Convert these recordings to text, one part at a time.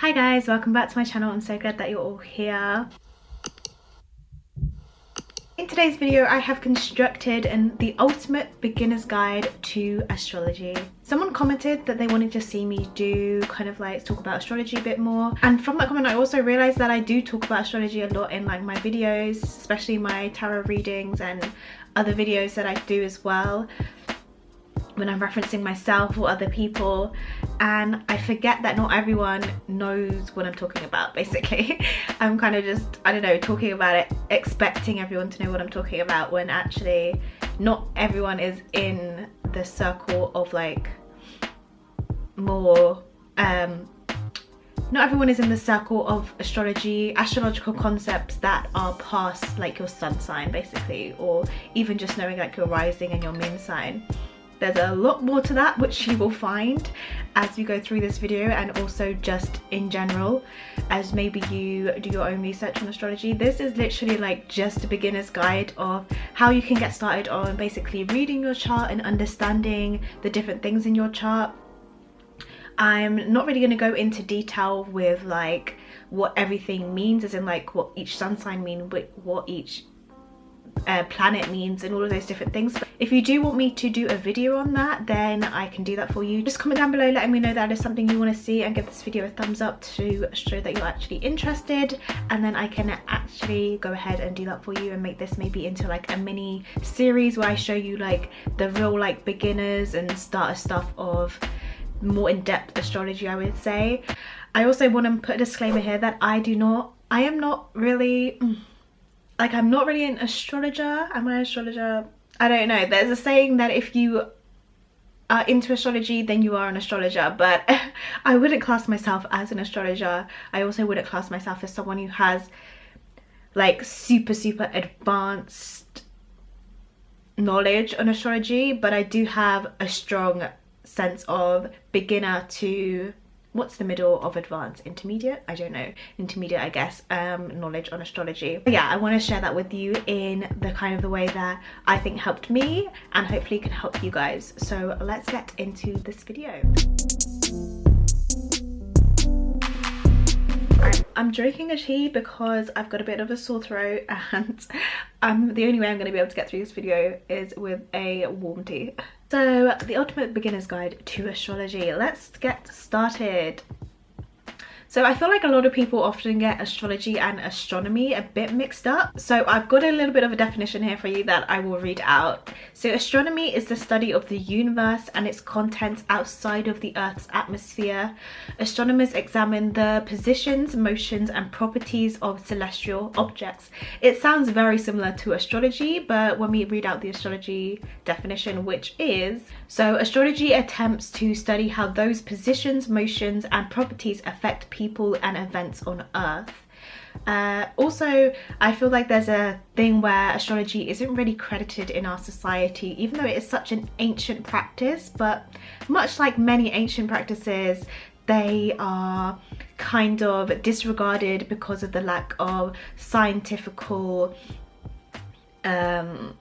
Hi guys, welcome back to my channel. I'm so glad that you're all here. In today's video, I have constructed the ultimate beginner's guide to astrology. Someone commented that they wanted to see me do kind of like talk about astrology a bit more, and from that comment I also realized that I do talk about astrology a lot in like my videos, especially my tarot readings and other videos that I do as well when I'm referencing myself or other people, and I forget that not everyone knows what I'm talking about. Basically I'm kind of just, I don't know, talking about it expecting everyone to know what I'm talking about, when actually not everyone is in the circle of like more not everyone is in the circle of astrological concepts that are past like your sun sign basically, or even just knowing like your rising and your moon sign. There's a lot more to that which you will find as we go through this video, and also just in general as maybe you do your own research on astrology. This is literally like just a beginner's guide of how you can get started on basically reading your chart and understanding the different things in your chart. I'm not really going to go into detail with like what everything means, as in like what each sun sign means, what each planet means, and all of those different things. But if you do want me to do a video on that, then I can do that for you. Just comment down below letting me know that is something you want to see, and give this video a thumbs up to show that you're actually interested, and then I can actually go ahead and do that for you and make this maybe into like a mini series where I show you like the real like beginners and starter stuff of more in-depth astrology, I would say. I also want to put a disclaimer here that I am not really like, I'm not really an astrologer. Am I an astrologer? I don't know. There's a saying that if you are into astrology, then you are an astrologer, but I wouldn't class myself as an astrologer. I also wouldn't class myself as someone who has like super advanced knowledge on astrology, but I do have a strong sense of beginner to, what's the middle of advanced, intermediate, I don't know, intermediate I guess, knowledge on astrology. But yeah, I want to share that with you in the kind of the way that I think helped me and hopefully can help you guys. So let's get into this video. I'm drinking a tea because I've got a bit of a sore throat, and the only way I'm going to be able to get through this video is with a warm tea. So the ultimate beginner's guide to astrology. Let's get started. So I feel like a lot of people often get astrology and astronomy a bit mixed up. So I've got a little bit of a definition here for you that I will read out. So astronomy is the study of the universe and its contents outside of the Earth's atmosphere. Astronomers examine the positions, motions and properties of celestial objects. It sounds very similar to astrology, but when we read out the astrology definition, which is, so astrology attempts to study how those positions, motions and properties affect people and events on Earth. Also, I feel like there's a thing where astrology isn't really credited in our society, even though it is such an ancient practice. But much like many ancient practices, they are kind of disregarded because of the lack of scientifical, the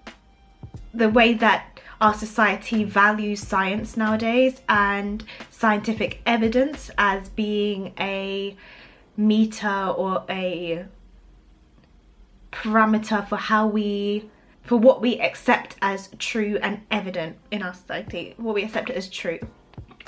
way that our society values science nowadays and scientific evidence as being a meter or a parameter for what we accept as true and evident in our society, what we accept as true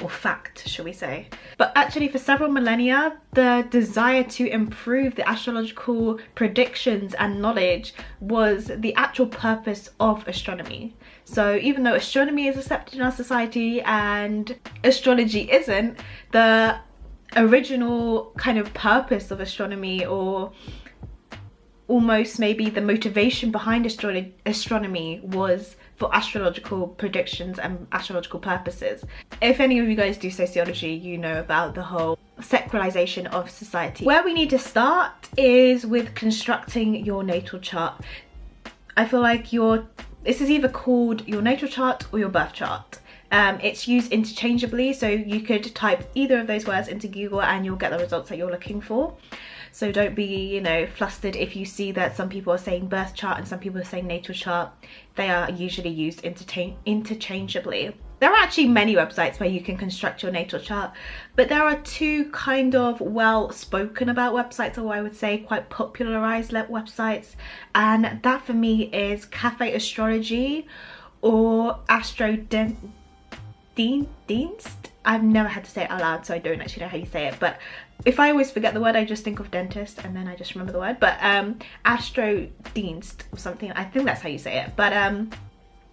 or fact, shall we say. But actually for several millennia, the desire to improve the astrological predictions and knowledge was the actual purpose of astronomy. So even though astronomy is accepted in our society and astrology isn't, the original kind of purpose of astronomy, or almost maybe the motivation behind astronomy, was for astrological predictions and astrological purposes. If any of you guys do sociology, you know about the whole secularization of society. Where we need to start is with constructing your natal chart. I feel like this is either called your natal chart or your birth chart. It's used interchangeably, so you could type either of those words into Google and you'll get the results that you're looking for. So don't be, you know, flustered if you see that some people are saying birth chart and some people are saying natal chart. They are usually used interchangeably. there are actually many websites where you can construct your natal chart, but there are two kind of well spoken about websites, or I would say quite popularized websites, and that for me is Cafe Astrology or ASTROIDS. I've never had to say it out loud, so I don't actually know how you say it, but if I always forget the word, I just think of dentist and then I just remember the word. But ASTROIDS or something, I think that's how you say it. But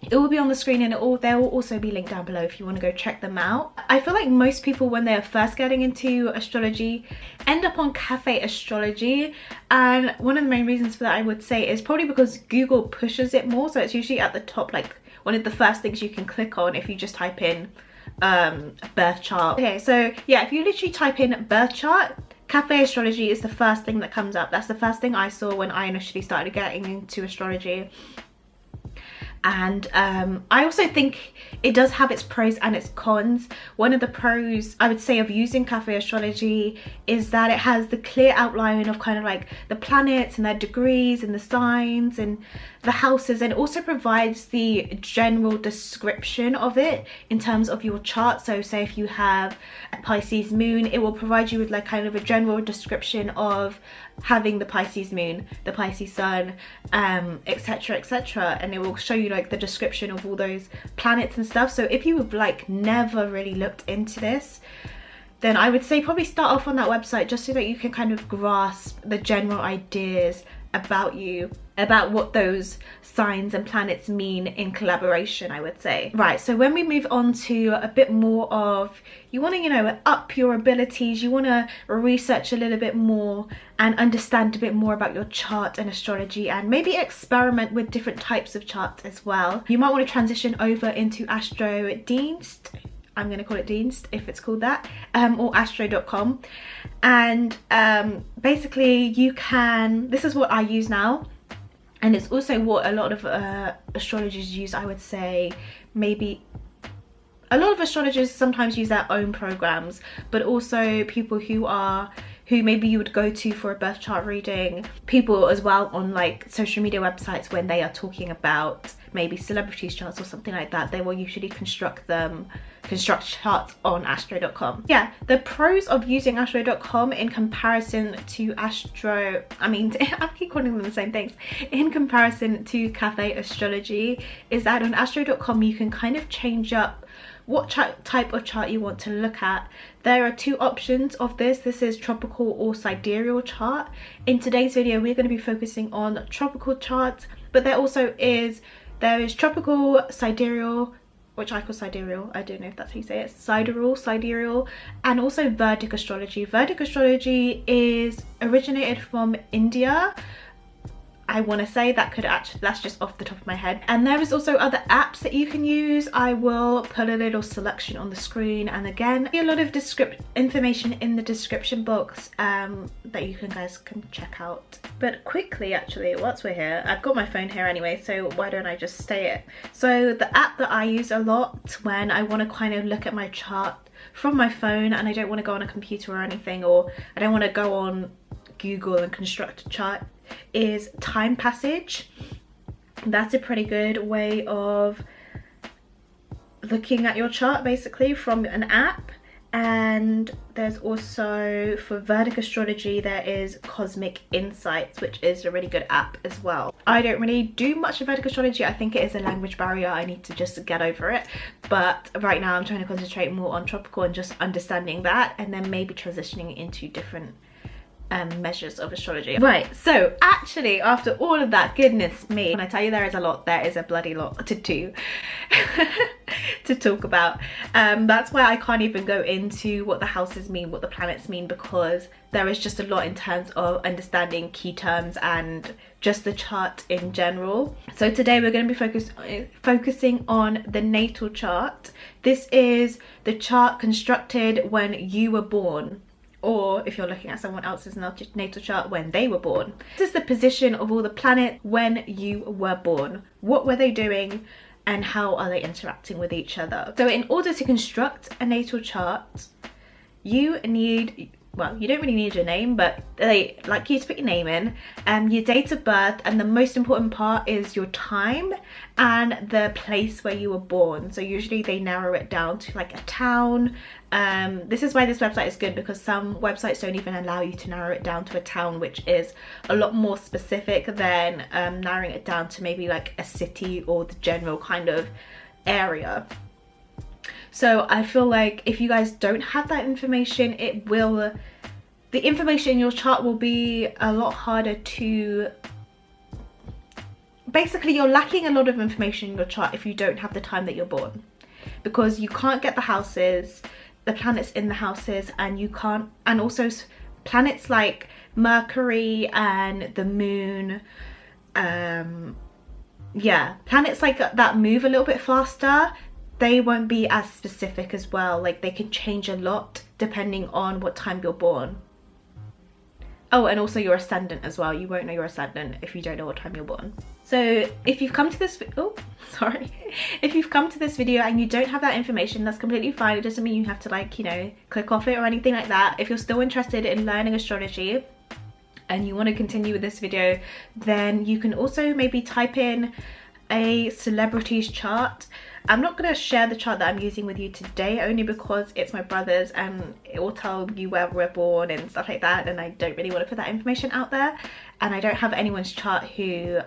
it will be on the screen, and they will also be linked down below if you want to go check them out. I feel like most people, when they're first getting into astrology, end up on Cafe Astrology, and one of the main reasons for that, I would say, is probably because Google pushes it more, so it's usually at the top, like one of the first things you can click on if you just type in birth chart. Okay, so yeah, if you literally type in birth chart, Cafe Astrology is the first thing that comes up. That's the first thing I saw when I initially started getting into astrology. And I also think it does have its pros and its cons. One of the pros, I would say, of using Cafe Astrology is that it has the clear outline of kind of like the planets and their degrees and the signs and the houses, and also provides the general description of it in terms of your chart. So say if you have a Pisces moon, it will provide you with like kind of a general description of having the Pisces moon, the Pisces sun, etc, etc, and it will show you like the description of all those planets and stuff. So if you have like never really looked into this, then I would say probably start off on that website, just so that you can kind of grasp the general ideas about you, about what those signs and planets mean in collaboration, I would say. Right, so when we move on to a bit more of, you want to, you know, up your abilities, you want to research a little bit more and understand a bit more about your chart and astrology, and maybe experiment with different types of charts as well. You might want to transition over into ASTROIDS. I'm going to call it Dienst if it's called that, or astro.com, and basically you can, this is what I use now, and it's also what a lot of astrologers use, I would say. Maybe a lot of astrologers sometimes use their own programs, but also people who maybe you would go to for a birth chart reading, people as well on like social media websites when they are talking about maybe celebrities charts or something like that, they will usually construct charts on astro.com. Yeah, the pros of using astro.com in comparison to I keep calling them the same things, in comparison to Cafe Astrology, is that on astro.com you can kind of change up what type of chart you want to look at. There are two options of this. This is tropical or sidereal chart. In today's video, we're going to be focusing on tropical charts, but there is tropical, sidereal, which I call sidereal. I don't know if that's how you say it. Sidereal, and also Vedic astrology. Vedic astrology is originated from India. I want to say that's just off the top of my head. And there is also other apps that you can use. I will put a little selection on the screen, and again, a lot of information in the description box that you guys can check out. But quickly, actually, whilst we're here, I've got my phone here anyway, so why don't I just say it. So the app that I use a lot when I want to kind of look at my chart from my phone and I don't want to go on a computer or anything, or I don't want to go on Google and construct a chart, is Time Passage. That's a pretty good way of looking at your chart, basically, from an app. And there's also, for Vedic astrology, there is Cosmic Insights, which is a really good app as well. I don't really do much of Vedic astrology. I think it is a language barrier. I need to just get over it. But right now I'm trying to concentrate more on tropical and just understanding that, and then maybe transitioning into different measures of astrology. Right, so actually, after all of that, goodness me, when I tell you there is a lot, there is a bloody lot to do to talk about. That's why I can't even go into what the houses mean, what the planets mean, because there is just a lot in terms of understanding key terms and just the chart in general. So today we're going to be focusing on the natal chart. This is the chart constructed when you were born, or if you're looking at someone else's natal chart, when they were born. This is the position of all the planets when you were born. What were they doing and how are they interacting with each other? So in order to construct a natal chart, you need well, you don't really need your name, but they like you to put your name in, your date of birth, and the most important part is your time and the place where you were born. So usually they narrow it down to like a town. This is why this website is good, because some websites don't even allow you to narrow it down to a town, which is a lot more specific than narrowing it down to maybe like a city or the general kind of area. So I feel like if you guys don't have that information, the information in your chart will be a lot harder to, basically you're lacking a lot of information in your chart if you don't have the time that you're born, because you can't get the houses, the planets in the houses, and you can't, and also planets like Mercury and the moon, yeah, planets like that move a little bit faster. They won't be as specific as well. Like they can change a lot depending on what time you're born. Oh, and also your ascendant as well. You won't know your ascendant if you don't know what time you're born. So if you've come to this, if you've come to this video and you don't have that information, that's completely fine. It doesn't mean you have to, like, you know, click off it or anything like that. If you're still interested in learning astrology and you want to continue with this video, then you can also maybe type in a celebrity's chart. I'm not going to share the chart that I'm using with you today, only because it's my brother's and it will tell you where we're born and stuff like that, and I don't really want to put that information out there. And I don't have anyone's chart who,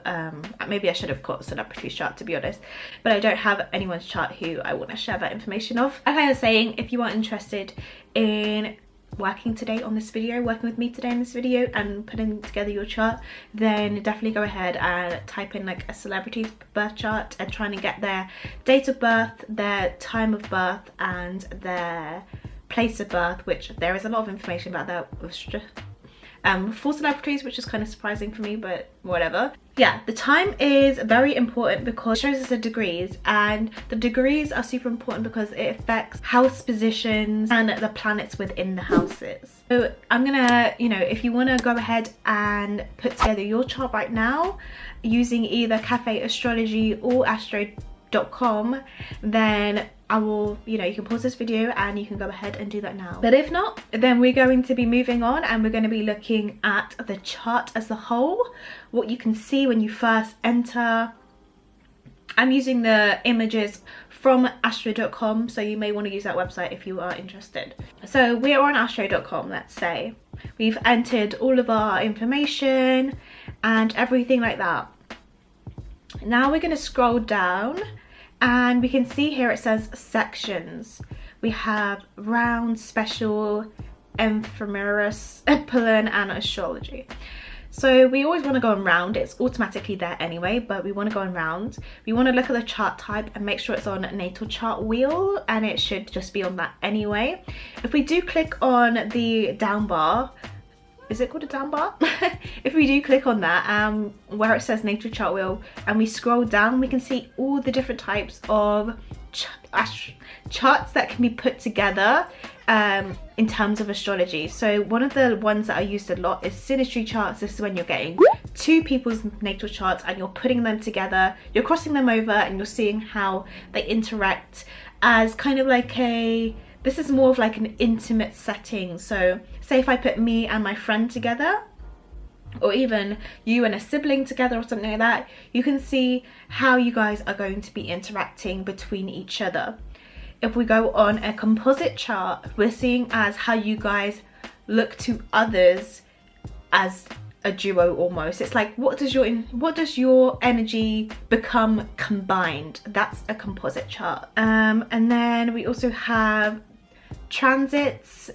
maybe I should have caught a celebrity's chart, to be honest, but I don't have anyone's chart who I want to share that information of. Like I was saying, if you are interested in working with me today in this video and putting together your chart, then definitely go ahead and type in like a celebrity's birth chart and trying to get their date of birth, their time of birth, and their place of birth, which there is a lot of information about that for celebrities, which is kind of surprising for me, but whatever. Yeah, the time is very important because it shows us the degrees, and the degrees are super important because it affects house positions and the planets within the houses. So I'm gonna, you know, if you want to go ahead and put together your chart right now using either Cafe Astrology or Astro.com, then I will, you know, you can pause this video and you can go ahead and do that now. But if not, then we're going to be moving on and we're going to be looking at the chart as a whole, what you can see when you first enter. I'm using the images from astro.com, so you may want to use that website if you are interested. So we are on astro.com, let's say. We've entered all of our information and everything like that. Now we're going to scroll down, and we can see here it says sections. We have round, special, ephemeris, epilen, and astrology. So we always want to go on round. It's automatically there anyway, but we want to go on round. We want to look at the chart type and make sure it's on natal chart wheel, and it should just be on that anyway. If we do click on the down bar, is it called a down bar? If we do click on that, where it says natal chart wheel, and we scroll down, we can see all the different types of charts that can be put together in terms of astrology. So one of the ones that I used a lot is synastry charts. This is when you're getting two people's natal charts and you're putting them together, you're crossing them over, and you're seeing how they interact as kind of like this is more of like an intimate setting. So say if I put me and my friend together, or even you and a sibling together or something like that, you can see how you guys are going to be interacting between each other. If we go on a composite chart, we're seeing as how you guys look to others as a duo almost. It's like what does your energy become combined? That's a composite chart. And then we also have transits.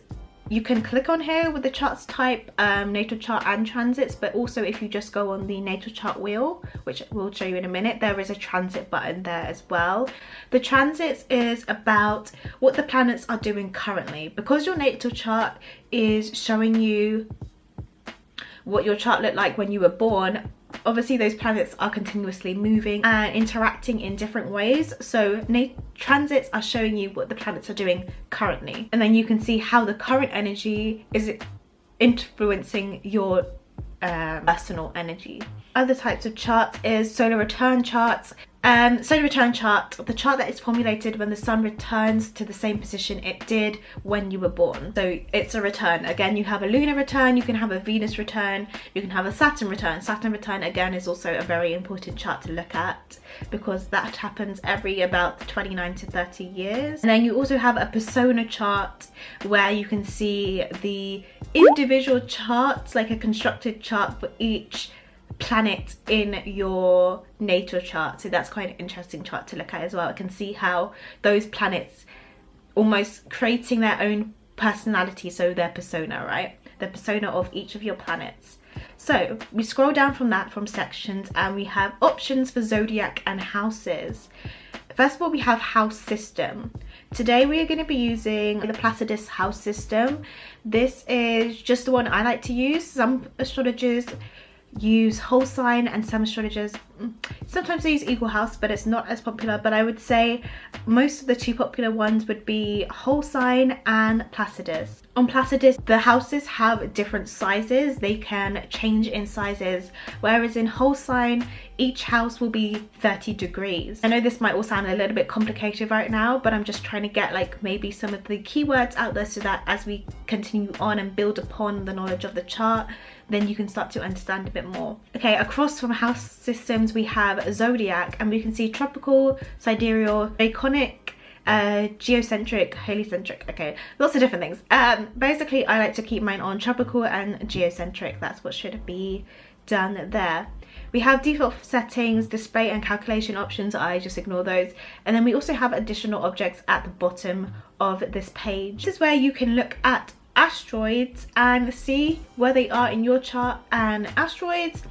You can click on here with the charts type, natal chart and transits, but also if you just go on the natal chart wheel, which we'll show you in a minute, there is a transit button there as well. The transits is about what the planets are doing currently. Because your natal chart is showing you what your chart looked like when you were born, obviously those planets are continuously moving and interacting in different ways. So transits are showing you what the planets are doing currently, and then you can see how the current energy is influencing your personal energy. other types of charts is solar return charts. Solar return chart, the chart that is formulated when the sun returns to the same position it did when you were born. So it's a return. Again, you have a lunar return, you can have a Venus return, you can have a Saturn return. Saturn return again is also a very important chart to look at because that happens every about 29 to 30 years. And then you also have a persona chart where you can see the individual charts, like a constructed chart for each planet in your natal chart. So that's quite an interesting chart to look at as well. I can see how those planets almost creating their own personality, so their persona, right? The persona of each of your planets. So we scroll down from that, from sections, and we have options for zodiac and houses. First of all, we have house system. Today we are going to be using the Placidus house system. This is just the one I like to use. Some astrologers use whole sign and some astrologers sometimes they use equal house, but it's not as popular. But I would say most of the two popular ones would be whole sign and Placidus. On Placidus, the houses have different sizes. They can change in sizes, whereas in whole sign each house will be 30 degrees. I know this might all sound a little bit complicated right now, but I'm just trying to get like maybe some of the keywords out there so that as we continue on and build upon the knowledge of the chart, then you can start to understand a bit more. Okay, across from house systems we have zodiac, and we can see tropical, sidereal, draconic, geocentric, heliocentric. Okay, lots of different things. Basically I like to keep mine on tropical and geocentric. That's what should be done there. We have default settings, display and calculation options. I just ignore those. And then we also have additional objects at the bottom of this page. This is where you can look at asteroids and see where they are in your chart. And asteroids,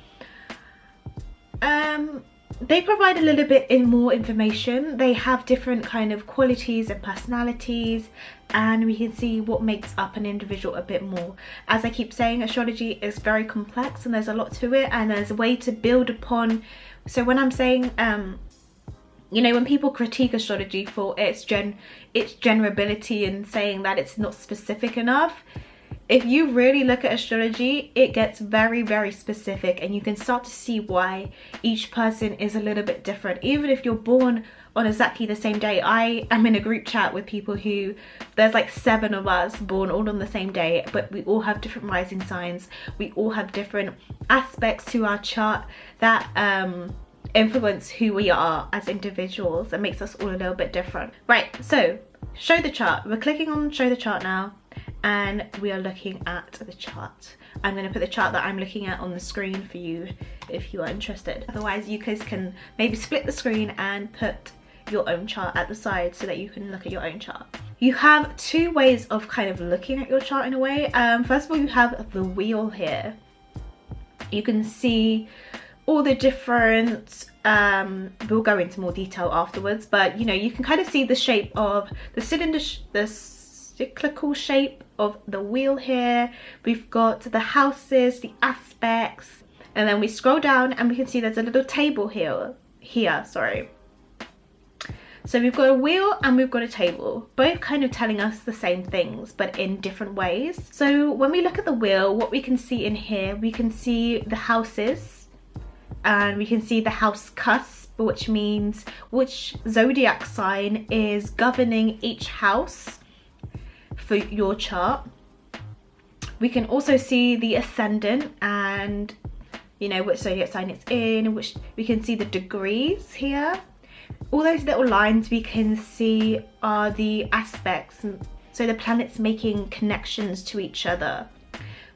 they provide a little bit more information. They have different kind of qualities and personalities, and we can see what makes up an individual a bit more. As I keep saying, astrology is very complex and there's a lot to it, and there's a way to build upon. So when I'm saying you know, when people critique astrology for its generability and saying that it's not specific enough, if you really look at astrology, it gets very, very specific, and you can start to see why each person is a little bit different. Even if you're born on exactly the same day. I am in a group chat with people who, there's like 7 of us born all on the same day, but we all have different rising signs. We all have different aspects to our chart that influence who we are as individuals and makes us all a little bit different. Right, so show the chart. We're clicking on show the chart now, and we are looking at the chart. I'm going to put the chart that I'm looking at on the screen for you if you are interested. Otherwise you guys can maybe split the screen and put your own chart at the side so that you can look at your own chart. You have 2 ways of kind of looking at your chart in a way. First of all, you have the wheel here. You can see all the different, we'll go into more detail afterwards, but you know, you can kind of see the shape of the cylinder, the cyclical shape of the wheel here. We've got the houses, the aspects, and then we scroll down and we can see there's a little table here, sorry. So we've got a wheel and we've got a table, both kind of telling us the same things, but in different ways. So when we look at the wheel, what we can see in here, we can see the houses, and we can see the house cusp, which means which zodiac sign is governing each house for your chart. We can also see the ascendant and, you know, which zodiac sign it's in, which we can see the degrees here. All those little lines we can see are the aspects, so the planets making connections to each other.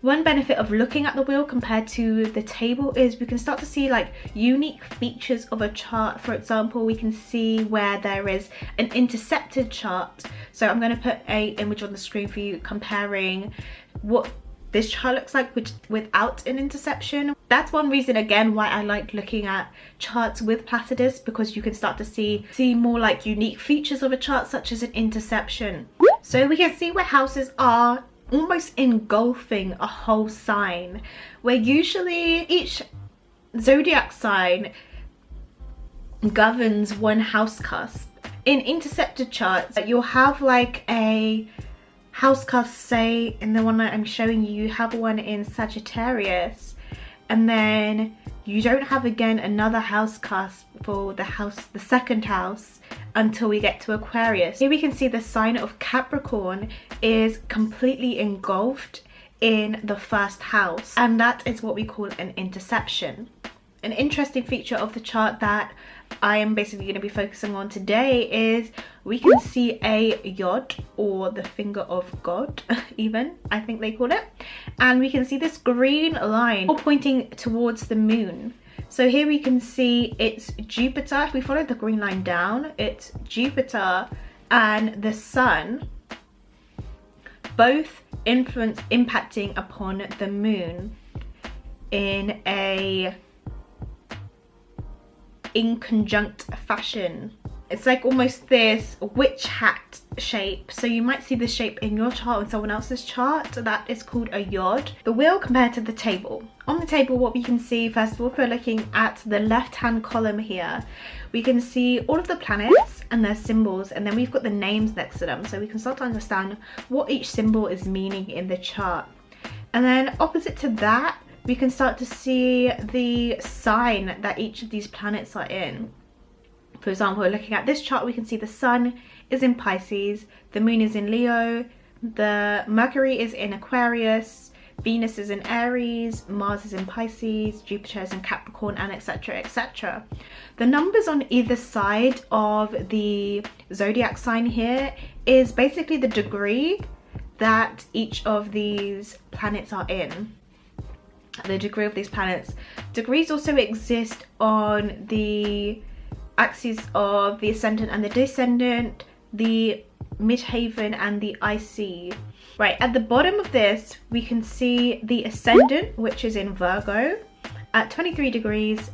One benefit of looking at the wheel compared to the table is we can start to see like unique features of a chart. For example, we can see where there is an intercepted chart. So I'm going to put an image on the screen for you comparing what this chart looks like without an interception. That's one reason again why I like looking at charts with Placidus, because you can start to see more like unique features of a chart, such as an interception. So we can see where houses are almost engulfing a whole sign, where usually each zodiac sign governs one house cusp. In intercepted charts, you'll have like a house cusp, say in the one that I'm showing you, you have one in Sagittarius, and then you don't have again another house cast for the second house until we get to Aquarius. Here we can see the sign of Capricorn is completely engulfed in the first house, and that is what we call an interception. An interesting feature of the chart that I am basically going to be focusing on today is we can see a yod, or the finger of God even, I think they call it, and we can see this green line all pointing towards the moon. So here we can see it's Jupiter. If we follow the green line down, it's Jupiter and the sun, both impacting upon the moon in a conjunct fashion. It's like almost this witch hat shape. So you might see this shape in your chart and someone else's chart. That is called a yod. The wheel compared to the table. On the table, what we can see, first of all, if we're looking at the left hand column here, we can see all of the planets and their symbols, and then we've got the names next to them, so we can start to understand what each symbol is meaning in the chart. And then opposite to that, we can start to see the sign that each of these planets are in. For example, looking at this chart, we can see the sun is in Pisces, the moon is in Leo, the Mercury is in Aquarius, Venus is in Aries, Mars is in Pisces, Jupiter is in Capricorn, and etc, etc. The numbers on either side of the zodiac sign here is basically the degree that each of these planets are in. The degree of these planets. Degrees also exist on the axes of the ascendant and the descendant, the midheaven and the IC. Right, at the bottom of this we can see the ascendant, which is in Virgo at 23 degrees,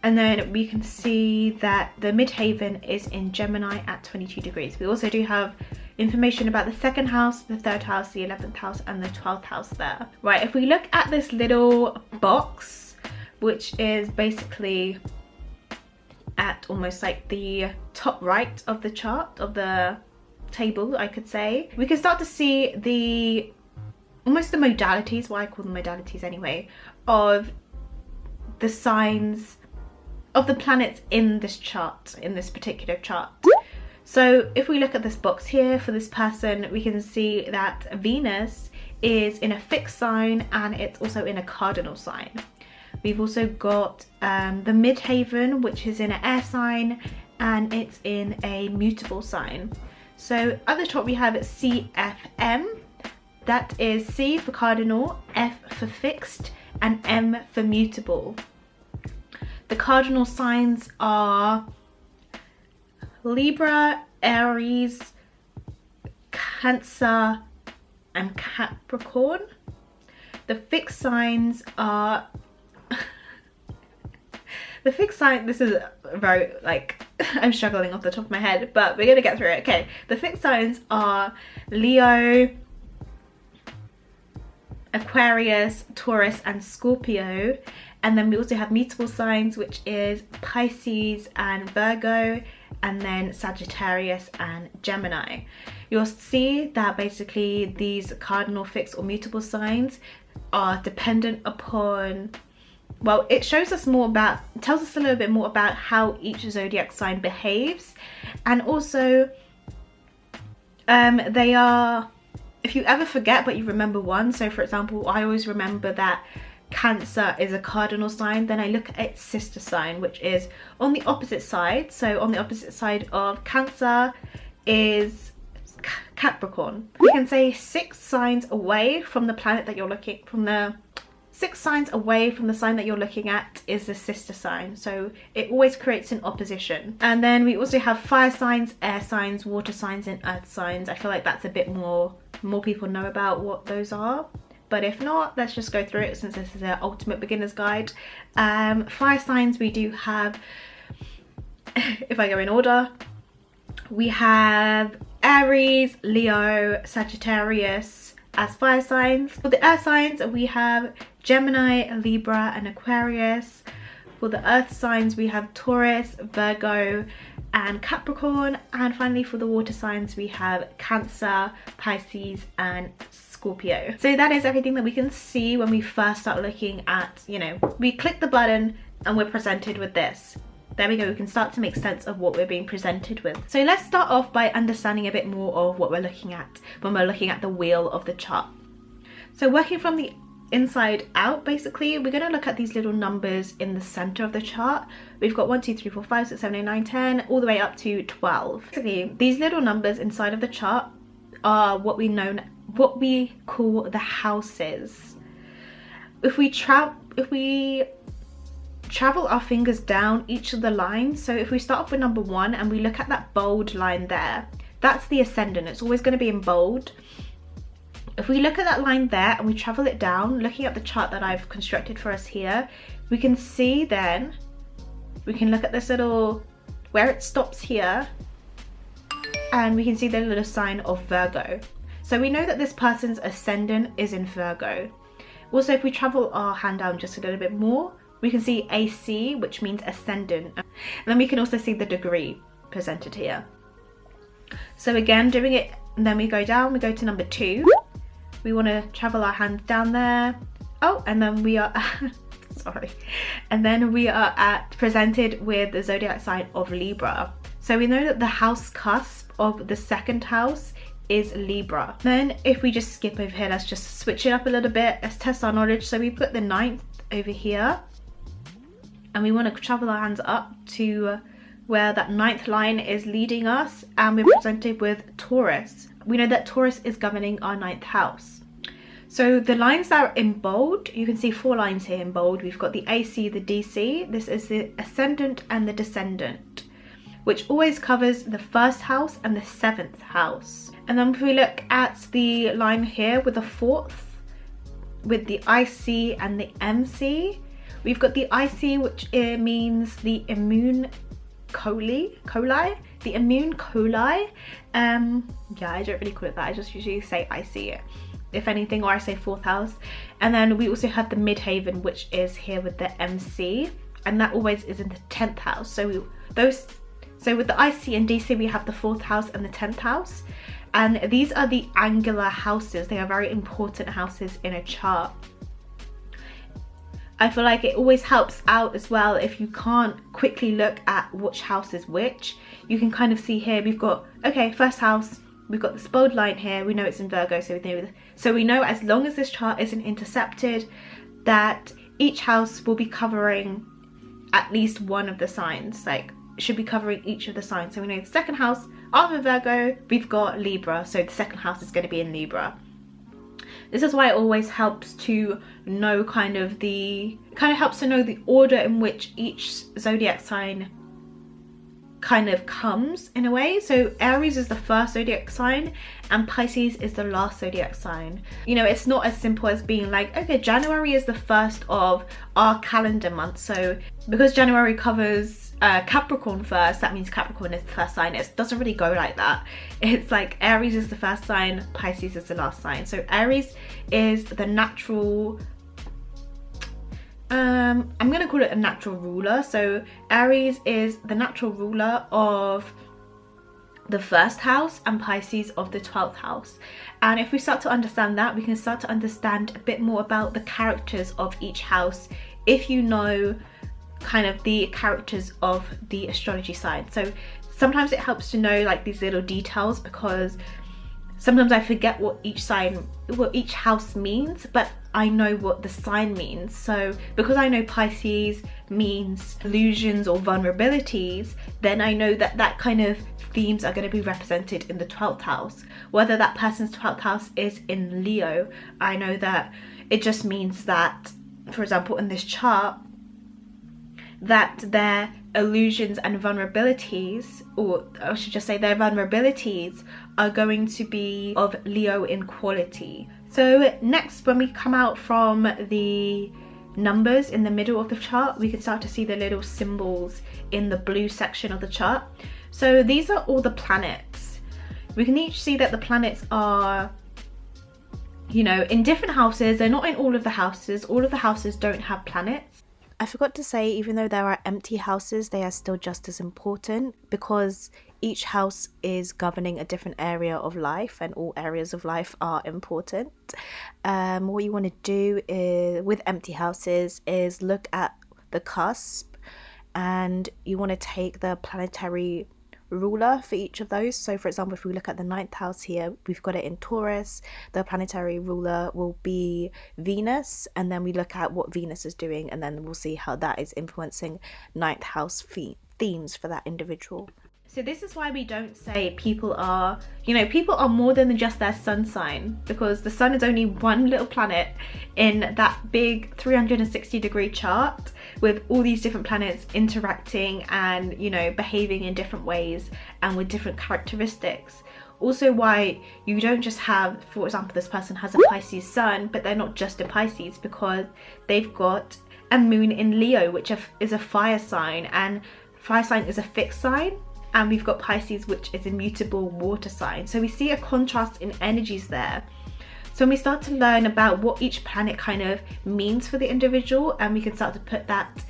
and then we can see that the midheaven is in Gemini at 22 degrees. We also do have information about the second house, the third house, the 11th house and the 12th house there. Right, if we look at this little box, which is basically at almost like the top right of the chart, of the table, I could say, we can start to see the almost the modalities, what I call them modalities anyway, of the signs of the planets in this chart, in this particular chart. So if we look at this box here for this person, we can see that Venus is in a fixed sign and it's also in a cardinal sign. We've also got the midheaven, which is in an air sign, and it's in a mutable sign. So at the top we have CFM, that is C for cardinal, F for fixed, and M for mutable. The cardinal signs are Libra, Aries, Cancer, and Capricorn. The fixed signs are the fixed sign, this is very, like, I'm struggling off the top of my head, but we're gonna get through it. Okay, the fixed signs are Leo, Aquarius, Taurus, and Scorpio. And then we also have mutable signs, which is Pisces and Virgo, and then Sagittarius and Gemini. You'll see that basically these cardinal, fixed, or mutable signs are dependent upon, well, it shows us more about, tells us a little bit more about how each zodiac sign behaves. And also they are, if you ever forget but you remember one, so for example, I always remember that Cancer is a cardinal sign, then I look at its sister sign, which is on the opposite side. So on the opposite side of Cancer is Capricorn. We can say 6 signs away from the planet that you're looking, from the 6 signs away from the sign that you're looking at is the sister sign. So it always creates an opposition. And then we also have fire signs, air signs, water signs, and earth signs. I feel like that's a bit more people know about what those are. But if not, let's just go through it since this is our ultimate beginner's guide. Fire signs, we do have, if I go in order, we have Aries, Leo, Sagittarius as fire signs. For the earth signs, we have Gemini, Libra, and Aquarius. For the earth signs, we have Taurus, Virgo, and Capricorn. And finally, for the water signs, we have Cancer, Pisces, and Scorpio. Scorpio. So that is everything that we can see when we first start looking at, you know, we click the button and we're presented with this. There we go, we can start to make sense of what we're being presented with. So let's start off by understanding a bit more of what we're looking at when we're looking at the wheel of the chart. So working from the inside out, basically, we're going to look at these little numbers in the center of the chart. We've got 1, 2, 3, 4, 5, 6, 7, 8, 9, 10, all the way up to 12. Basically, these little numbers inside of the chart are what we call the houses. If we travel our fingers down each of the lines, so if we start off with number 1 and we look at that bold line there, that's the ascendant. It's always going to be in bold. If we look at that line there and we travel it down, looking at the chart that I've constructed for us here, we can see then, we can look at this little, where it stops here, and we can see the little sign of Virgo. So we know that this person's ascendant is in Virgo. Also, if we travel our hand down just a little bit more, we can see AC, which means ascendant. And then we can also see the degree presented here. So again, doing it, and then we go down, we go to number 2. We want to travel our hands down there. Oh, and then we are, sorry. And then we are presented with the zodiac sign of Libra. So we know that the house cusp of the second house is Libra. Then if we just skip over here, let's just switch it up a little bit. Let's test our knowledge. So we put the 9th over here. And we want to travel our hands up to where that 9th line is leading us, and we're presented with Taurus. We know that Taurus is governing our 9th house. So the lines that are in bold, you can see 4 lines here in bold. We've got the AC, the DC, this is the ascendant and the descendant, which always covers the 1st house and the 7th house. And then if we look at the line here with the 4th, with the IC and the MC, we've got the IC, which means the immune coli, the immune coli. Yeah, I don't really call it that. I just usually say IC, if anything, or I say 4th house. And then we also have the midhaven, which is here with the MC, and that always is in the 10th house. So with the IC and DC, we have the 4th house and the 10th house, and these are the angular houses. They are very important houses in a chart. I feel like it always helps out as well if you can't quickly look at which house is which. You can kind of see here, we've got, okay, 1st house, we've got this bold line here, we know it's in Virgo, so we know as long as this chart isn't intercepted, that each house will be covering at least one of the signs, like should be covering each of the signs. So we know the 2nd house, after Virgo, we've got Libra, so the 2nd house is going to be in Libra. This is why it always helps to know helps to know the order in which each zodiac sign kind of comes in a way. So Aries is the 1st zodiac sign and Pisces is the last zodiac sign. You know, it's not as simple as being like, okay, January is the 1st of our calendar month. So because January covers Capricorn first, that means Capricorn is the 1st sign. It doesn't really go like that. It's like Aries is the 1st sign, Pisces is the last sign. So Aries is the natural, I'm gonna call it a natural ruler. So Aries is the natural ruler of the 1st house and Pisces of the 12th house. And if we start to understand that, we can start to understand a bit more about the characters of each house if you know kind of the characters of the astrology side. So sometimes it helps to know like these little details, because sometimes I forget what each house means, but I know what the sign means. So because I know Pisces means illusions or vulnerabilities, then I know that that kind of themes are going to be represented in the 12th house. Whether that person's 12th house is in Leo, I know that it just means that, for example, in this chart, that their illusions and vulnerabilities, or I should just say their vulnerabilities, are going to be of Leo in quality. So next, when we come out from the numbers in the middle of the chart, we can start to see the little symbols in the blue section of the chart. So these are all the planets. We can each see that the planets are, you know, in different houses. They're not in all of the houses. All of the houses don't have planets. I forgot to say, even though there are empty houses, they are still just as important, because each house is governing a different area of life, and all areas of life are important. What you want to do is, with empty houses, is look at the cusp, and you want to take the planetary ruler for each of those. So for example, if we look at the 9th house here, we've got it in Taurus. The planetary ruler will be Venus, and then we look at what Venus is doing, and then we'll see how that is influencing 9th house themes for that individual. So this is why we don't say people are, people are more than just their sun sign, because the sun is only one little planet in that big 360-degree chart with all these different planets interacting and, behaving in different ways and with different characteristics. Also why you don't just have, for example, this person has a Pisces sun, but they're not just a Pisces, because they've got a moon in Leo, which is a fire sign, and fire sign is a fixed sign. And we've got Pisces, which is a mutable water sign. So we see a contrast in energies there. So when we start to learn about what each planet kind of means for the individual, and we can start to put that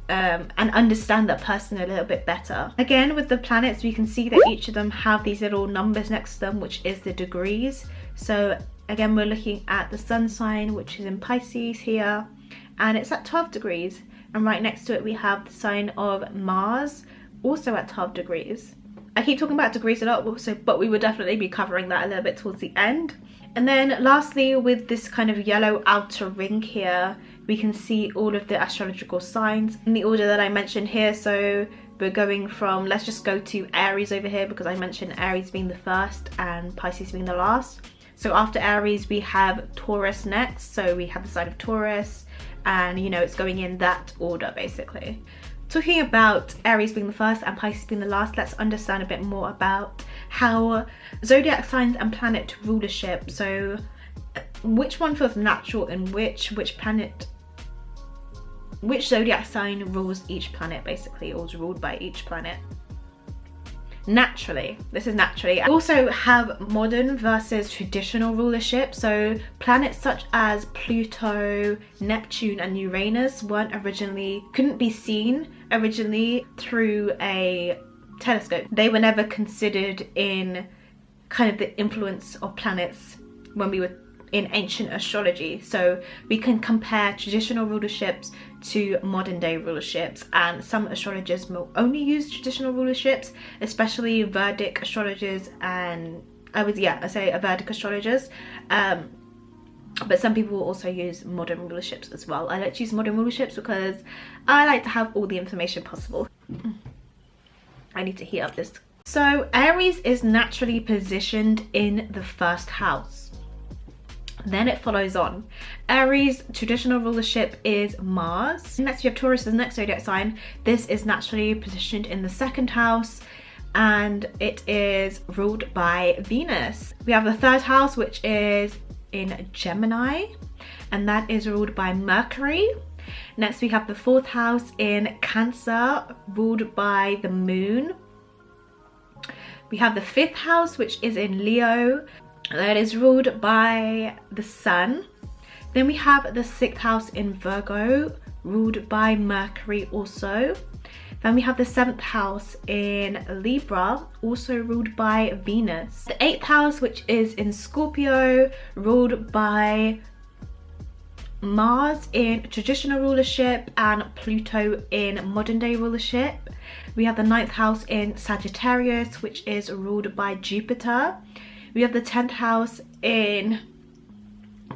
and understand that person a little bit better. Again, with the planets, we can see that each of them have these little numbers next to them, which is the degrees. So again, we're looking at the sun sign, which is in Pisces here, and it's at 12 degrees. And right next to it, we have the sign of Mars, also at 12 degrees. I keep talking about degrees a lot, but we will definitely be covering that a little bit towards the end. And then lastly, with this kind of yellow outer ring here, we can see all of the astrological signs in the order that I mentioned here. So we're going from, let's just go to Aries over here, because I mentioned Aries being the first and Pisces being the last. So after Aries, we have Taurus next. So we have the sign of Taurus, and it's going in that order basically. Talking about Aries being the first and Pisces being the last, let's understand a bit more about how zodiac signs and planet rulership. So which one feels natural and which zodiac sign rules each planet basically, or is ruled by each planet. Naturally, this is naturally. We also have modern versus traditional rulership. So planets such as Pluto, Neptune and Uranus couldn't be seen originally through a telescope. They were never considered in kind of the influence of planets when we were in ancient astrology. So we can compare traditional rulerships to modern day rulerships, and some astrologers will only use traditional rulerships, especially Vedic astrologers, and I say Vedic astrologers, but some people will also use modern rulerships as well. I like to use modern rulerships because I like to have all the information possible. I need to heat up this. So Aries is naturally positioned in the first house. Then it follows on. Aries traditional rulership is Mars. Next we have Taurus as the next zodiac sign. This is naturally positioned in the second house, and it is ruled by Venus. We have the third house, which is in Gemini, and that is ruled by Mercury. Next we have the fourth house in Cancer, ruled by the Moon. We have the fifth house, which is in Leo, that is ruled by the Sun. Then we have the sixth house in Virgo, ruled by Mercury also. Then we have the seventh house in Libra, also ruled by Venus. The eighth house, which is in Scorpio, ruled by Mars in traditional rulership and Pluto in modern day rulership. We have the ninth house in Sagittarius, which is ruled by Jupiter. We have the 10th house in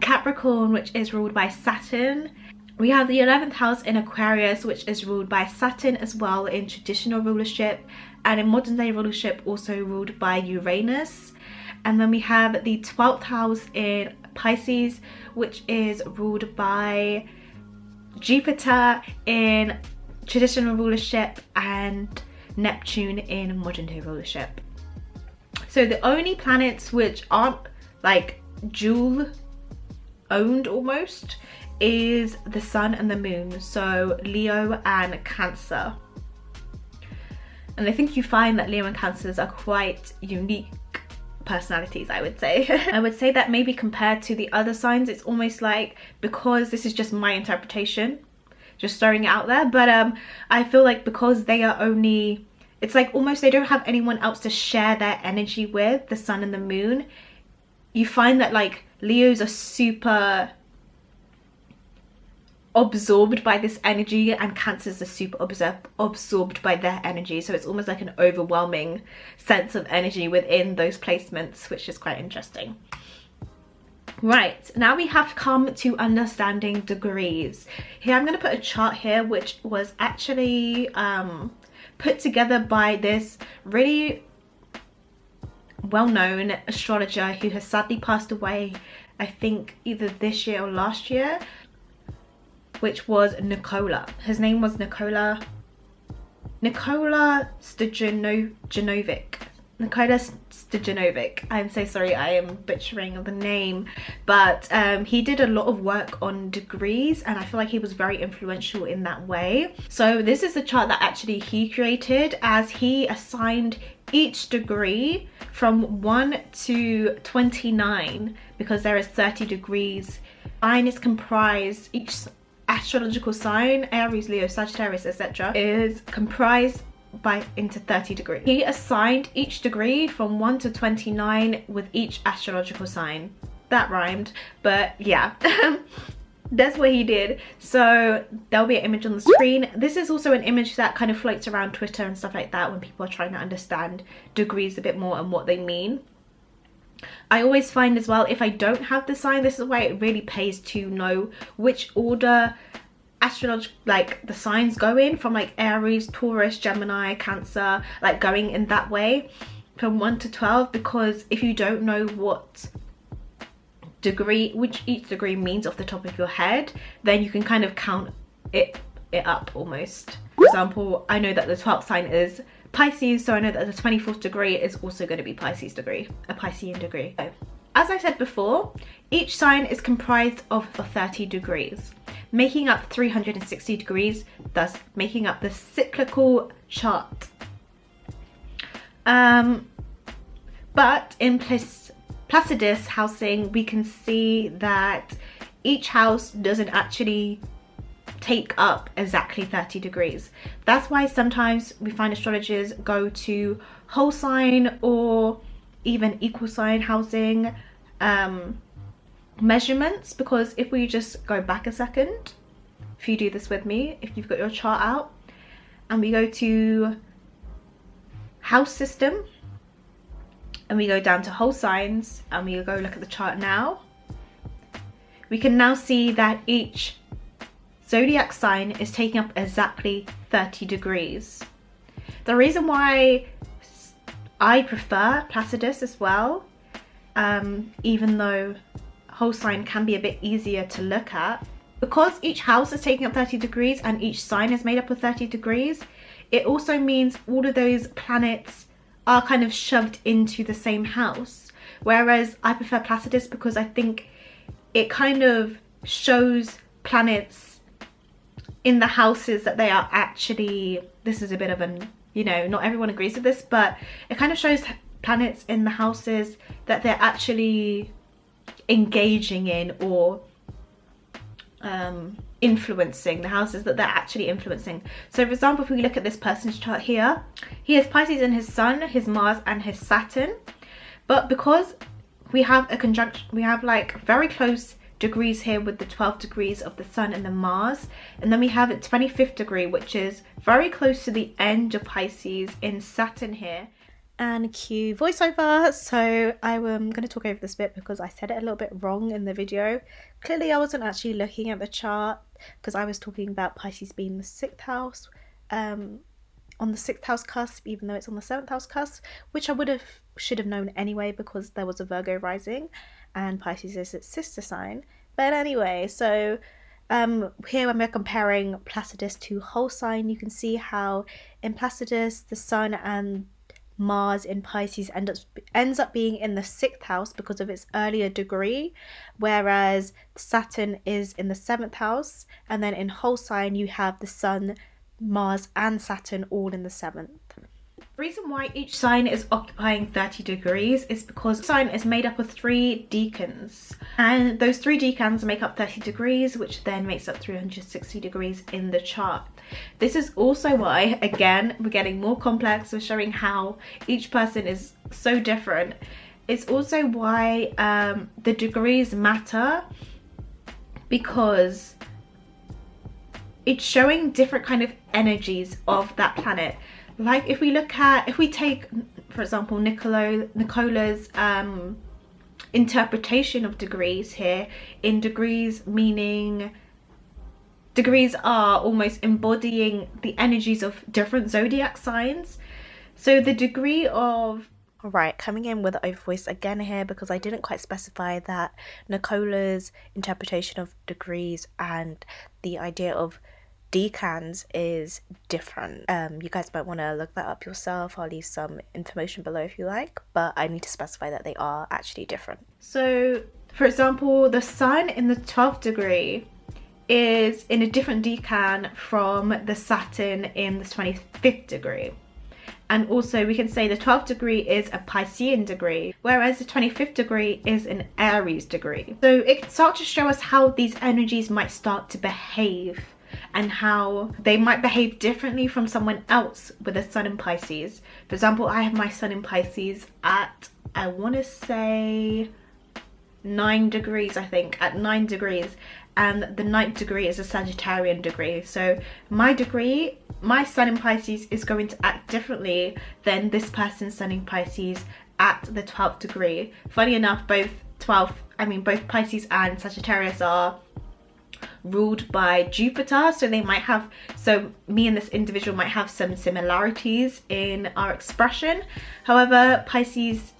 Capricorn, which is ruled by Saturn. We have the 11th house in Aquarius, which is ruled by Saturn as well in traditional rulership, and in modern day rulership also ruled by Uranus. And then we have the 12th house in Pisces, which is ruled by Jupiter in traditional rulership and Neptune in modern day rulership. So the only planets which aren't like dual owned almost is the Sun and the Moon, so Leo and Cancer. And I think you find that Leo and Cancers are quite unique personalities, I would say. I would say that maybe compared to the other signs, it's almost like, because this is just my interpretation, just throwing it out there. But I feel like because they are only, it's like almost they don't have anyone else to share their energy with, the sun and the moon. You find that like Leos are super absorbed by this energy, and Cancers are super absorbed by their energy, so it's almost like an overwhelming sense of energy within those placements, which is quite interesting. Right, now we have come to understanding degrees. Here I'm going to put a chart here which was actually put together by this really well-known astrologer who has sadly passed away, I think either this year or last year, which was Nikola. His name was Nikola Stojanovic. Nikola Stojanovic. I'm so sorry, I am butchering the name, but he did a lot of work on degrees, and I feel like he was very influential in that way. So this is the chart that actually he created, as he assigned each degree from 1 to 29, because there is 30 degrees. Sign is comprised, each astrological sign, Aries, Leo, Sagittarius, etc., is comprised into 30 degrees. He assigned each degree from 1 to 29 with each astrological sign. That rhymed, but yeah. That's what he did. So there'll be an image on the screen. This is also an image that kind of floats around Twitter and stuff like that when people are trying to understand degrees a bit more and what they mean. I always find as well, if I don't have the sign, this is why it really pays to know which order astrology, like the signs go in, from like Aries, Taurus, Gemini, Cancer, like going in that way from 1 to 12, because if you don't know what degree, which each degree means off the top of your head, then you can kind of count it up almost. For example, I know that the 12th sign is Pisces, so I know that the 24th degree is also going to be Pisces degree, a Piscean degree. So, as I said before, each sign is comprised of 30 degrees, making up 360 degrees, thus making up the cyclical chart. But in Placidus housing, we can see that each house doesn't actually take up exactly 30 degrees. That's why sometimes we find astrologers go to whole sign or even equal sign housing measurements, because if we just go back a second, if you do this with me, if you've got your chart out and we go to house system and we go down to whole signs and we go look at the chart now, we can now see that each zodiac sign is taking up exactly 30 degrees. The reason why I prefer Placidus as well, even though whole sign can be a bit easier to look at, because each house is taking up 30 degrees and each sign is made up of 30 degrees, it also means all of those planets are kind of shoved into the same house. Whereas I prefer Placidus because I think it kind of shows planets in the houses that they are actually, this is a bit of an, you know, not everyone agrees with this, but it kind of shows planets in the houses that they're actually engaging in, or influencing, the houses that they're actually influencing. So for example, if we look at this person's chart here, he has Pisces in his Sun, his Mars and his Saturn, but because we have a conjunction, we have like very close degrees here with the 12 degrees of the Sun and the Mars, and then we have a 25th degree which is very close to the end of Pisces in Saturn here. And cue voiceover. So I'm going to talk over this bit because I said it a little bit wrong in the video. Clearly I wasn't actually looking at the chart, because I was talking about Pisces being the 6th house, on the 6th house cusp, even though it's on the 7th house cusp, which I should have known anyway, because there was a Virgo rising and Pisces is its sister sign. But anyway, so here when we're comparing Placidus to whole sign, you can see how in Placidus the Sun and Mars in Pisces ends up being in the 6th house because of its earlier degree, whereas Saturn is in the 7th house, and then in whole sign you have the Sun, Mars and Saturn all in the 7th. The reason why each sign is occupying 30 degrees is because the sign is made up of 3 decans, and those 3 decans make up 30 degrees, which then makes up 360 degrees in the chart. This is also why, again, we're getting more complex. We're showing how each person is so different. It's also why the degrees matter, because it's showing different kind of energies of that planet. Like if we take, for example, Nicola's interpretation of degrees here, in degrees meaning, degrees are almost embodying the energies of different zodiac signs. So the degree of, right, coming in with the over voice again here because I didn't quite specify that Nicola's interpretation of degrees and the idea of decans is different. You guys might want to look that up yourself. I'll leave some information below if you like, but I need to specify that they are actually different. So for example, the sun in the 12th degree is in a different decan from the Saturn in the 25th degree. And also we can say the 12th degree is a Piscean degree, whereas the 25th degree is an Aries degree. So it can start to show us how these energies might start to behave and how they might behave differently from someone else with a sun in Pisces. For example, I have my sun in Pisces at, I want to say 9 degrees, I think, at 9 degrees, and the 9th degree is a Sagittarian degree. So my degree, my sun in Pisces is going to act differently than this person's sun in Pisces at the 12th degree. Funny enough, both Pisces and Sagittarius are ruled by Jupiter, so they might have, so me and this individual might have some similarities in our expression. However, Pisces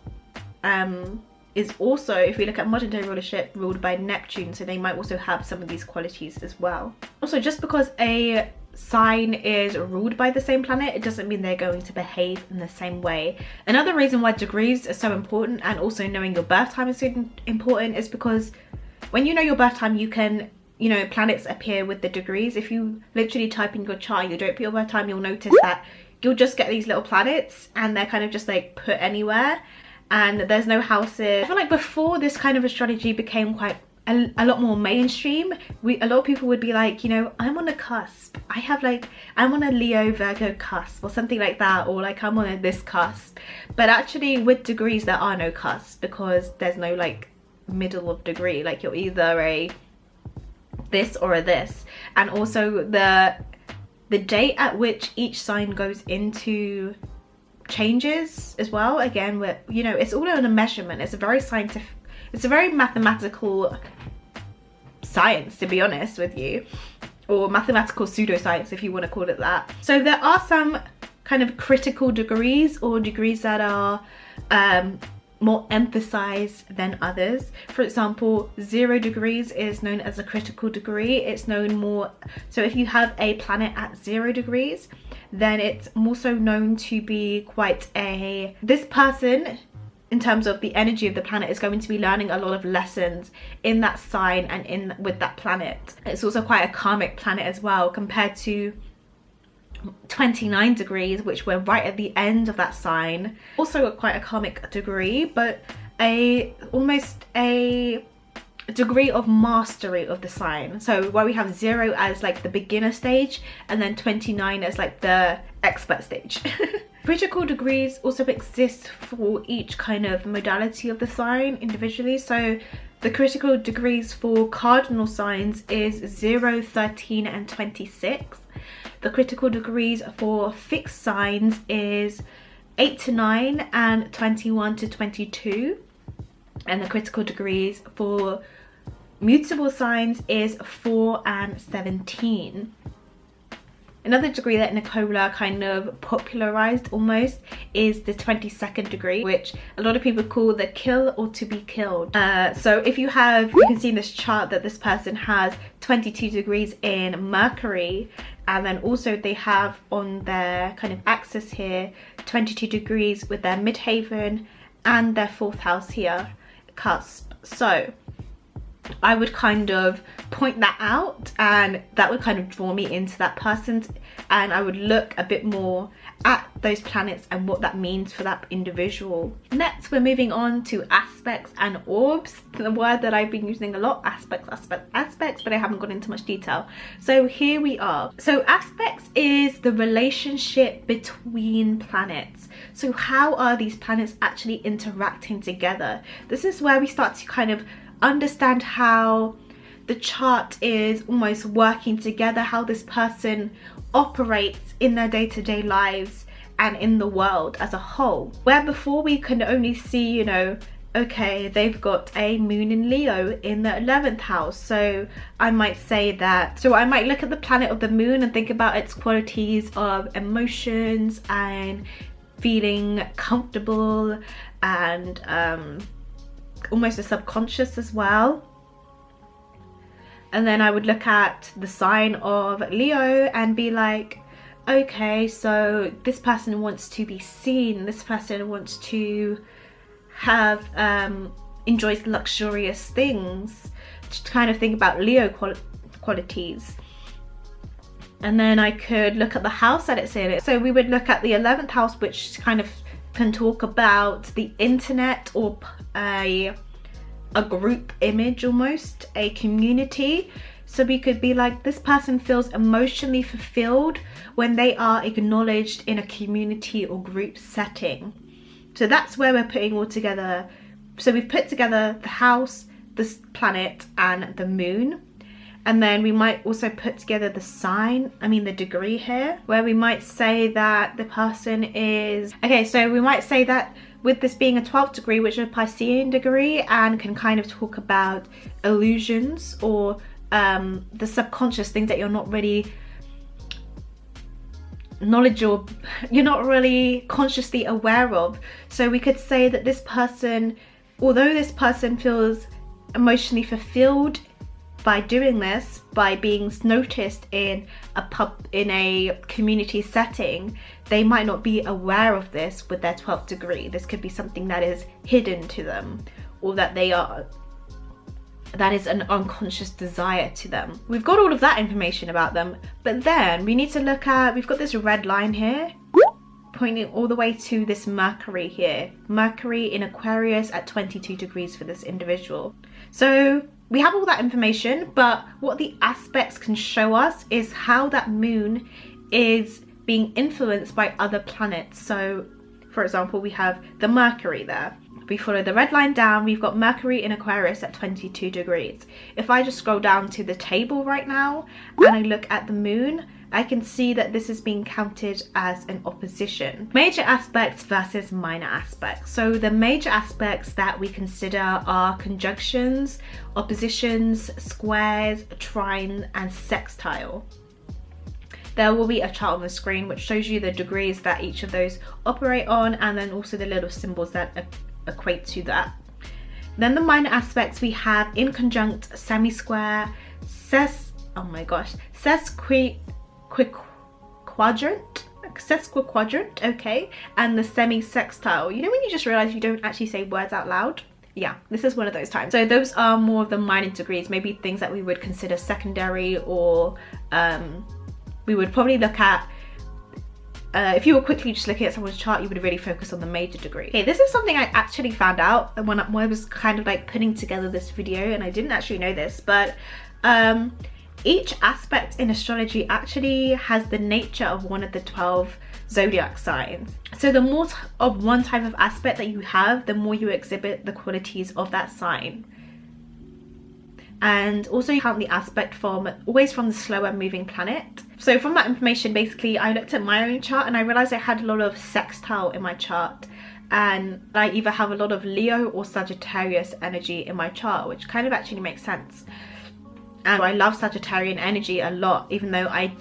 is also, if we look at modern day rulership, ruled by Neptune, so they might also have some of these qualities as well. Also, just because a sign is ruled by the same planet, it doesn't mean they're going to behave in the same way. Another reason why degrees are so important, and also knowing your birth time is so important, is because when you know your birth time, you can, you know, planets appear with the degrees. If you literally type in your chart, you don't put your birth time, you'll notice that you'll just get these little planets and they're kind of just like put anywhere, and there's no houses. I feel like before this kind of astrology became quite a lot more mainstream, a lot of people would be like, you know, I'm on a cusp, I'm on a Leo Virgo cusp or something like that, or like I'm on this cusp. But actually with degrees there are no cusps, because there's no like middle of degree, like you're either a this or a this. And also the date at which each sign goes into changes as well. Again, we're, you know, it's all on a measurement. It's a very scientific, it's a very mathematical science, to be honest with you, or mathematical pseudoscience if you want to call it that. So there are some kind of critical degrees, or degrees that are more emphasized than others. For example, 0 degrees is known as a critical degree. It's known more, so if you have a planet at 0 degrees, then it's also known to be quite a, this person in terms of the energy of the planet is going to be learning a lot of lessons in that sign and with that planet. It's also quite a karmic planet as well, compared to 29 degrees, which we're right at the end of that sign. Also quite a karmic degree, but almost a degree of mastery of the sign. So where we have 0 as like the beginner stage, and then 29 as like the expert stage. Critical degrees also exist for each kind of modality of the sign individually. So the critical degrees for cardinal signs is 0, 13 and 26. The critical degrees for fixed signs is 8 to 9 and 21 to 22. And the critical degrees for mutable signs is 4 and 17. Another degree that Nicola kind of popularized almost is the 22nd degree, which a lot of people call the kill or to be killed. So if you can see in this chart that this person has 22 degrees in Mercury, and then also they have on their kind of axis here 22 degrees with their midheaven and their 4th house here, cusp. So I would kind of point that out, and that would kind of draw me into that person, and I would look a bit more at those planets and what that means for that individual. Next, we're moving on to aspects and orbs, the word that I've been using a lot, aspects, but I haven't gone into much detail. So here we are. So aspects is the relationship between planets. So how are these planets actually interacting together? This is where we start to kind of understand how the chart is almost working together, how this person operates in their day-to-day lives and in the world as a whole. Where before we can only see, you know, okay, they've got a moon in Leo in the 11th house. So I might say that, so I might look at the planet of the moon and think about its qualities of emotions and feeling comfortable and almost the subconscious as well. And then I would look at the sign of Leo and be like, okay, so this person wants to be seen, this person wants to have enjoys luxurious things, to kind of think about Leo qualities. And then I could look at the house that it's in. So we would look at the 11th house, which kind of can talk about the internet or a group image, almost a community. So we could be like, this person feels emotionally fulfilled when they are acknowledged in a community or group setting. So that's where we're putting all together. So we've put together the house, this planet and the moon. And then we might also put together the sign, the degree here, where we might say that the person is, okay, so we might say that with this being a 12th degree, which is a Piscean degree, and can kind of talk about illusions or the subconscious things that you're not really knowledgeable, you're not really consciously aware of. So we could say that this person, although this person feels emotionally fulfilled by doing this, by being noticed in a community setting, they might not be aware of this with their 12th degree. This could be something that is hidden to them, or that is an unconscious desire to them. We've got all of that information about them, but then we need to look at, we've got this red line here pointing all the way to this Mercury here. Mercury in Aquarius at 22 degrees for this individual. So we have all that information, but what the aspects can show us is how that moon is being influenced by other planets. So for example, we have the Mercury there. We follow the red line down, we've got Mercury in Aquarius at 22 degrees. If I just scroll down to the table right now and I look at the moon, I can see that this is being counted as an opposition. Major aspects versus minor aspects. So the major aspects that we consider are conjunctions, oppositions, squares, trine, and sextile. There will be a chart on the screen which shows you the degrees that each of those operate on, and then also the little symbols that equate to that. Then the minor aspects, we have inconjunct, semi-square, sesquiquadrant, okay, and the semi-sextile. You know when you just realize you don't actually say words out loud? Yeah, this is one of those times. So those are more of the minor degrees, maybe things that we would consider secondary, or we would probably look at, if you were quickly just looking at someone's chart, you would really focus on the major degree. Okay, this is something I actually found out when I was kind of like putting together this video, and I didn't actually know this, but each aspect in astrology actually has the nature of one of the 12 zodiac signs. So the more of one type of aspect that you have, the more you exhibit the qualities of that sign. And also you count the aspect always from the slower moving planet. So from that information, basically I looked at my own chart and I realized I had a lot of sextile in my chart, and I either have a lot of Leo or Sagittarius energy in my chart, which kind of actually makes sense. And I love Sagittarian energy a lot, even though I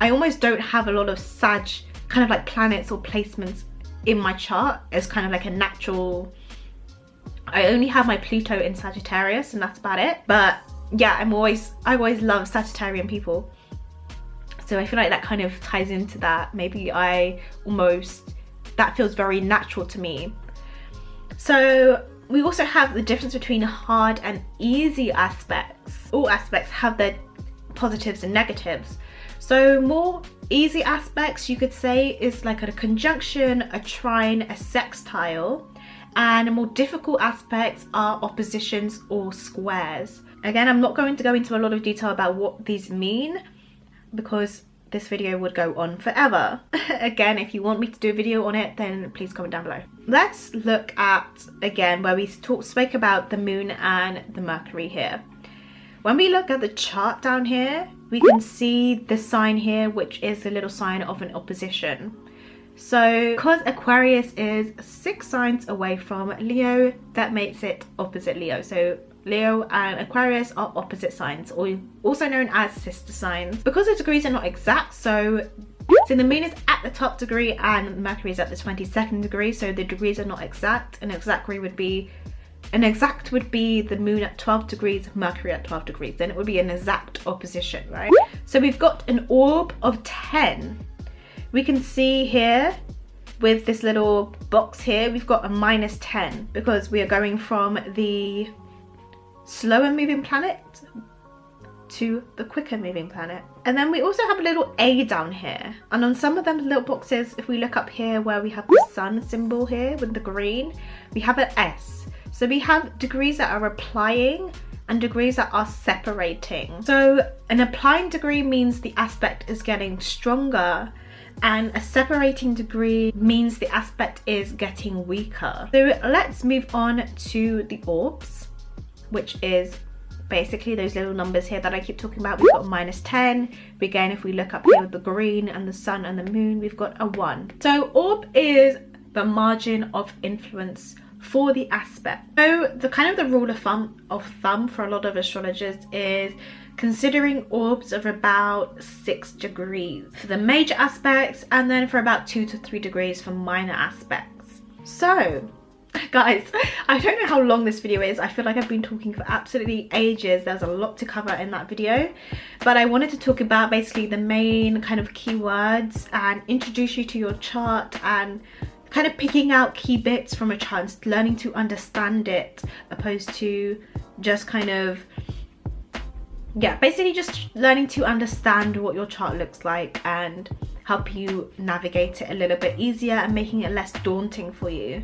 almost don't have a lot of Sag kind of like planets or placements in my chart as kind of like a natural. I only have my Pluto in Sagittarius and that's about it. But yeah, I always love Sagittarian people. So I feel like that kind of ties into that. Maybe that feels very natural to me. So we also have the difference between hard and easy aspects. All aspects have their positives and negatives. So more easy aspects, you could say, is like a conjunction, a trine, a sextile, and more difficult aspects are oppositions or squares. Again, I'm not going to go into a lot of detail about what these mean because this video would go on forever. Again, if you want me to do a video on it, then please comment down below. Let's look at, again, where we spoke about the moon and the Mercury here. When we look at the chart down here, we can see the sign here, which is the little sign of an opposition. So because Aquarius is 6 signs away from Leo, that makes it opposite Leo. So Leo and Aquarius are opposite signs, or also known as sister signs. Because the degrees are not exact, so the moon is at the top degree and Mercury is at the 22nd degree, so the degrees are not exact. An exact would be the moon at 12 degrees, Mercury at 12 degrees. Then it would be an exact opposition, right? So we've got an orb of 10. We can see here with this little box here, we've got a -10 because we are going from the slower moving planet to the quicker moving planet. And then we also have a little A down here, and on some of them little boxes, if we look up here where we have the sun symbol here with the green, we have an S. So we have degrees that are applying and degrees that are separating. So an applying degree means the aspect is getting stronger, and a separating degree means the aspect is getting weaker. So let's move on to the orbs, which is basically those little numbers here that I keep talking about. We've got -10. Again, if we look up here with the green and the sun and the moon, we've got a 1. So orb is the margin of influence for the aspect. So the kind of the rule of thumb for a lot of astrologers is considering orbs of about 6 degrees for the major aspects, and then for about 2 to 3 degrees for minor aspects. So guys, I don't know how long this video is. I feel like I've been talking for absolutely ages. There's a lot to cover in that video, but I wanted to talk about basically the main kind of keywords and introduce you to your chart and kind of picking out key bits from a chart and learning to understand it, opposed to just kind of, yeah, basically just learning to understand what your chart looks like and help you navigate it a little bit easier and making it less daunting for you.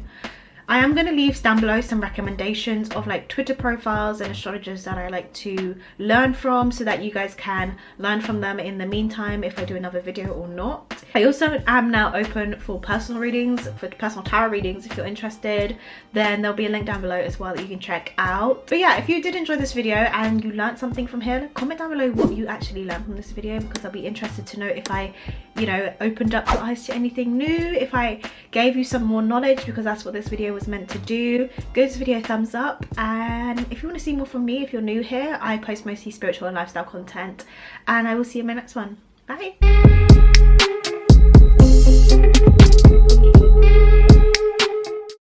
I am going to leave down below some recommendations of like Twitter profiles and astrologers that I like to learn from, so that you guys can learn from them in the meantime if I do another video or not. I also am now open for personal readings, for personal tarot readings. If you're interested, then there'll be a link down below as well that you can check out. But yeah, if you did enjoy this video and you learned something from here, comment down below what you actually learned from this video, because I'll be interested to know if I, you know, opened up your eyes to anything new, if I gave you some more knowledge, because that's what this video was meant to do. Give this video a thumbs up, and if you want to see more from me, if you're new here, I post mostly spiritual and lifestyle content, and I will see you in my next one. Bye.